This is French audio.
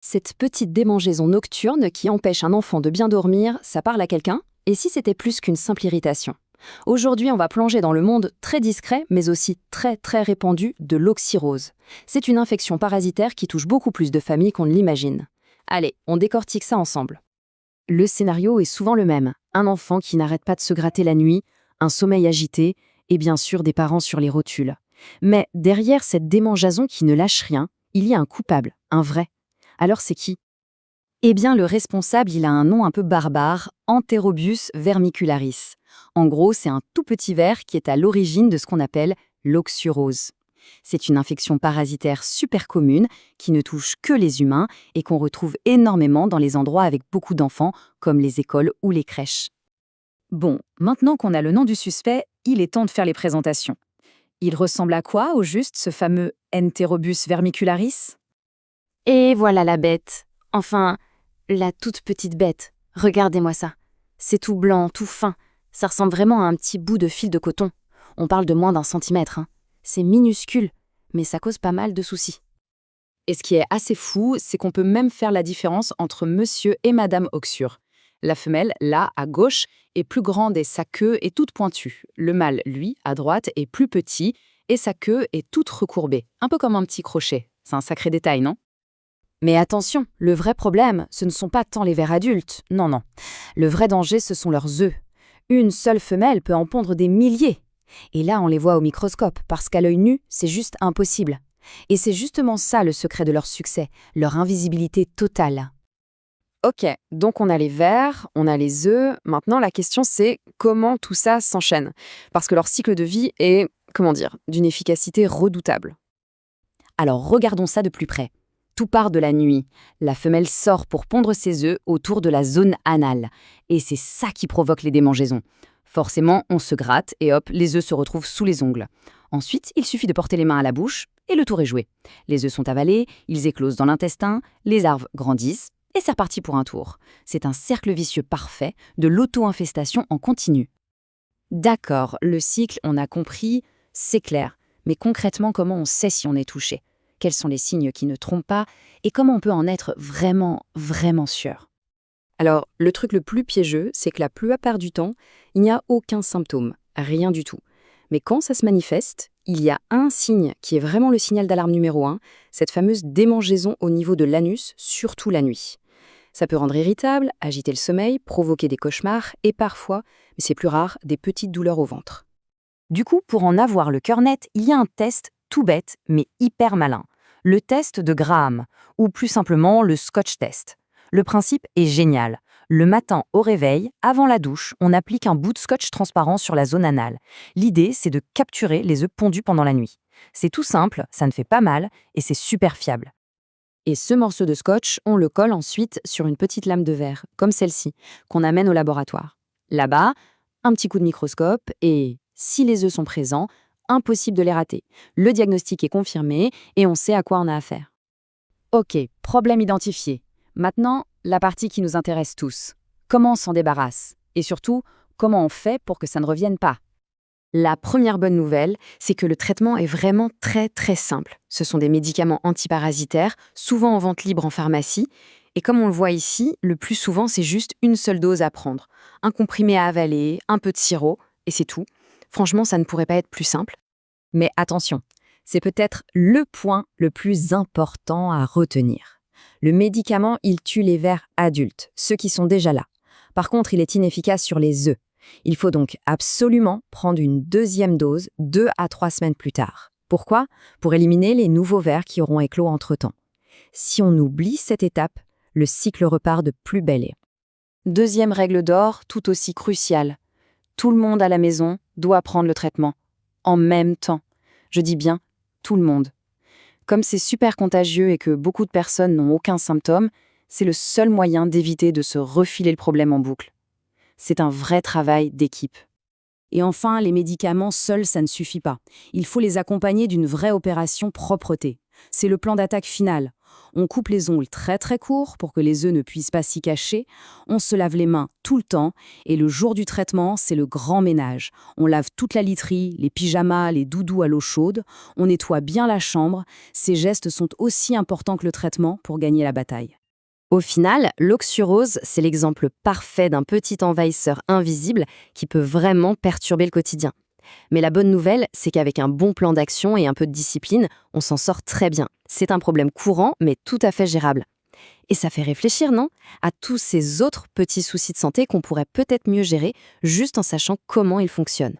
Cette petite démangeaison nocturne qui empêche un enfant de bien dormir, ça parle à quelqu'un? Et si c'était plus qu'une simple irritation? Aujourd'hui, on va plonger dans le monde très discret, mais aussi très très répandu de l'oxyrose. C'est une infection parasitaire qui touche beaucoup plus de familles qu'on ne l'imagine. Allez, on décortique ça ensemble. Le scénario est souvent le même. Un enfant qui n'arrête pas de se gratter la nuit, un sommeil agité, et bien sûr des parents sur les rotules. Mais derrière cette démangeaison qui ne lâche rien, il y a un coupable, un vrai. Alors c'est qui? Eh bien, le responsable, il a un nom un peu barbare, Enterobus vermicularis. En gros, c'est un tout petit ver qui est à l'origine de ce qu'on appelle l'oxyrose. C'est une infection parasitaire super commune qui ne touche que les humains et qu'on retrouve énormément dans les endroits avec beaucoup d'enfants, comme les écoles ou les crèches. Bon, maintenant qu'on a le nom du suspect, il est temps de faire les présentations. Il ressemble à quoi, au juste, ce fameux Enterobus vermicularis? Et voilà la bête. Enfin, la toute petite bête. Regardez-moi ça. C'est tout blanc, tout fin. Ça ressemble vraiment à un petit bout de fil de coton. On parle de moins d'1 centimètre. C'est minuscule, mais ça cause pas mal de soucis. Et ce qui est assez fou, c'est qu'on peut même faire la différence entre monsieur et madame Oxyre. La femelle, là, à gauche, est plus grande et sa queue est toute pointue. Le mâle, lui, à droite, est plus petit et sa queue est toute recourbée, un peu comme un petit crochet. C'est un sacré détail, non? Mais attention, le vrai problème, ce ne sont pas tant les vers adultes, non, non. Le vrai danger, ce sont leurs œufs. Une seule femelle peut en pondre des milliers. Et là, on les voit au microscope, parce qu'à l'œil nu, c'est juste impossible. Et c'est justement ça le secret de leur succès, leur invisibilité totale. Ok, donc on a les vers, on a les œufs. Maintenant, la question c'est comment tout ça s'enchaîne. Parce que leur cycle de vie est, d'une efficacité redoutable. Alors regardons ça de plus près. Tout part de la nuit. La femelle sort pour pondre ses œufs autour de la zone anale. Et c'est ça qui provoque les démangeaisons. Forcément, on se gratte et hop, les œufs se retrouvent sous les ongles. Ensuite, il suffit de porter les mains à la bouche et le tour est joué. Les œufs sont avalés, ils éclosent dans l'intestin, les larves grandissent et c'est reparti pour un tour. C'est un cercle vicieux parfait de l'auto-infestation en continu. D'accord, le cycle, on a compris, c'est clair. Mais concrètement, comment on sait si on est touché? Quels sont les signes qui ne trompent pas et comment on peut en être vraiment, vraiment sûr? Alors, le truc le plus piégeux, c'est que la plupart du temps, il n'y a aucun symptôme, rien du tout. Mais quand ça se manifeste, il y a un signe qui est vraiment le signal d'alarme numéro 1, cette fameuse démangeaison au niveau de l'anus, surtout la nuit. Ça peut rendre irritable, agiter le sommeil, provoquer des cauchemars et parfois, mais c'est plus rare, des petites douleurs au ventre. Du coup, pour en avoir le cœur net, il y a un test tout bête, mais hyper malin. Le test de Graham, ou plus simplement le Scotch test. Le principe est génial. Le matin, au réveil, avant la douche, on applique un bout de scotch transparent sur la zone anale. L'idée, c'est de capturer les œufs pondus pendant la nuit. C'est tout simple, ça ne fait pas mal, et c'est super fiable. Et ce morceau de scotch, on le colle ensuite sur une petite lame de verre, comme celle-ci, qu'on amène au laboratoire. Là-bas, un petit coup de microscope, et si les œufs sont présents, impossible de les rater. Le diagnostic est confirmé et on sait à quoi on a affaire. Ok, problème identifié. Maintenant, la partie qui nous intéresse tous. Comment on s'en débarrasse? Et surtout, comment on fait pour que ça ne revienne pas? La première bonne nouvelle, c'est que le traitement est vraiment très très simple. Ce sont des médicaments antiparasitaires, souvent en vente libre en pharmacie. Et comme on le voit ici, le plus souvent, c'est juste une seule dose à prendre. Un comprimé à avaler, un peu de sirop, et c'est tout. Franchement, ça ne pourrait pas être plus simple. Mais attention, c'est peut-être le point le plus important à retenir. Le médicament, il tue les vers adultes, ceux qui sont déjà là. Par contre, il est inefficace sur les œufs. Il faut donc absolument prendre une deuxième dose 2 à 3 semaines plus tard. Pourquoi? Pour éliminer les nouveaux vers qui auront éclos entre-temps. Si on oublie cette étape, le cycle repart de plus belle. Deuxième règle d'or, tout aussi cruciale. Tout le monde à la maison doit prendre le traitement. En même temps. Je dis bien tout le monde. Comme c'est super contagieux et que beaucoup de personnes n'ont aucun symptôme, c'est le seul moyen d'éviter de se refiler le problème en boucle. C'est un vrai travail d'équipe. Et enfin, les médicaments seuls, ça ne suffit pas. Il faut les accompagner d'une vraie opération propreté. C'est le plan d'attaque final. On coupe les ongles très très courts pour que les œufs ne puissent pas s'y cacher. On se lave les mains tout le temps. Et le jour du traitement, c'est le grand ménage. On lave toute la literie, les pyjamas, les doudous à l'eau chaude. On nettoie bien la chambre. Ces gestes sont aussi importants que le traitement pour gagner la bataille. Au final, l'oxyrose, c'est l'exemple parfait d'un petit envahisseur invisible qui peut vraiment perturber le quotidien. Mais la bonne nouvelle, c'est qu'avec un bon plan d'action et un peu de discipline, on s'en sort très bien. C'est un problème courant, mais tout à fait gérable. Et ça fait réfléchir, non? À tous ces autres petits soucis de santé qu'on pourrait peut-être mieux gérer juste en sachant comment ils fonctionnent.